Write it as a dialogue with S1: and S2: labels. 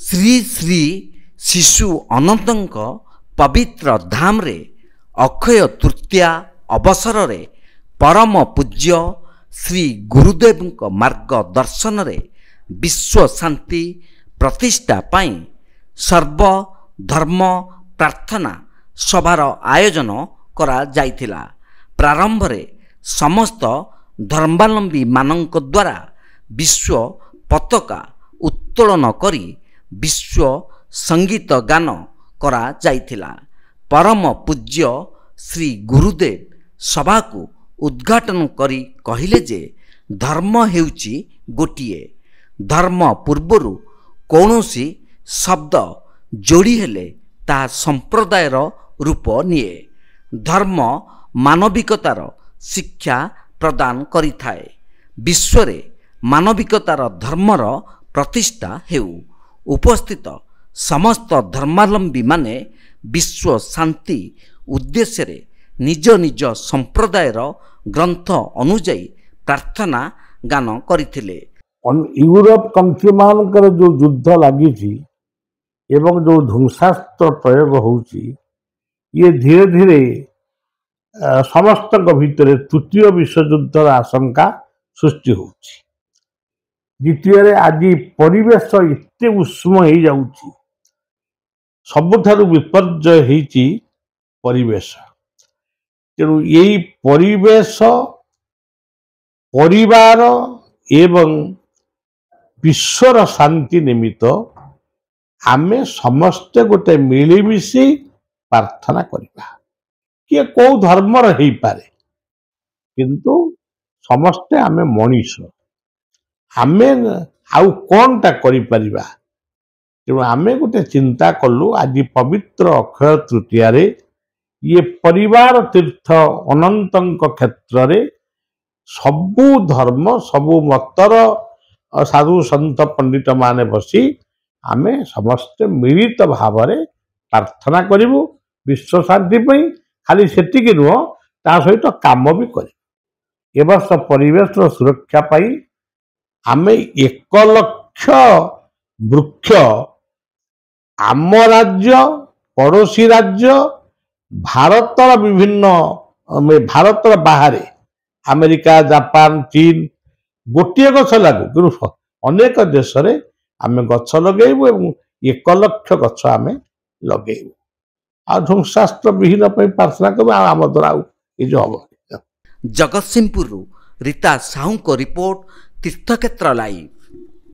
S1: श्री श्री शिशु अनंतଙ୍କ पवित्र धाम रे अक्षय तृतीया अवसर रे परम पूज्य श्री गुरुदेव मार्ग दर्शन रे विश्व शांति प्रतिष्ठा पाई सर्व धर्म प्रार्थना सभार आयोजन करा जाइथिला। प्रारंभ रे समस्त धर्मावलंबी मानक द्वारा विश्व पताका उत्तोलन करी विश्व संगीत गान करा जाइथिला। परम पूज्य श्री गुरुदेव सभा को उद्घाटन करी कहिले जे धर्म हेउची गोटिए, धर्म पूर्वरु कौनसी शब्द जोड़ी हेले ता संप्रदायर रूप निए। धर्म मानविकतार शिक्षा प्रदान करि थाए। विश्व रे मानविकतार धर्मर प्रतिष्ठा हेउ। उपस्थित समस्त धर्मावलंबी माने विश्व शांति उद्देश्य रे निज निज संप्रदायर ग्रंथ अनुଯାयी प्रार्थना गान करिथिले।
S2: यूरोप कंट्री मानकर जो युद्ध लगी एवं जो ध्वंसास्त्र प्रयोग होउची ये धीरे धीरे समस्त भितर तृतीय विश्वयुद्धर आशंका सृष्टि होउची। द्वितीय आज परिवेश एते उष्म हो जाउची, सबुठारु विपर्जय होइची परिवेश। तेणु यही परिवेश परिवार एवं विश्वर शांति निमित्त आमे समस्ते गोटे मिलिमिशि प्रार्थना करिबा। किए को धर्मर हेई पारे किंतु समस्ते आमे मनीष, आमे आउ कोनटा करि परिबा। तेणु आमे गोटे चिंता कलु आज पवित्र अक्षय तृतीया रे ये परिवार तीर्थ अनंतଙ୍କ क्षेत्र रे सबु धर्म सबु मतर साधु सन्त पंडित माने बसी आमे समस्त मिलित भाव रे प्रार्थना करिवु विश्व शांति पई। खाली सेतिकी नुह ता सहित काम भी करिवु। ए वर्ष परिवेश सुरक्षा पाई आमे 1 लाख वृक्ष आम राज्य पड़ोसी राज्य भारतर विभिन्न भारतर बाहर अमेरिका जापान चीन गोटे गछ लागू कि अनेक देश रे आमे गछ लगेबू एवं 1 लाख गछ आमे लगेबू आ ध्वंसास्त्र विहीन पे प्रार्थना करबू आम द्वारा ये जो हम।
S1: जगतसिंहपुर रीता साहू को रिपोर्ट तीर्थक्षेत्र लाइव।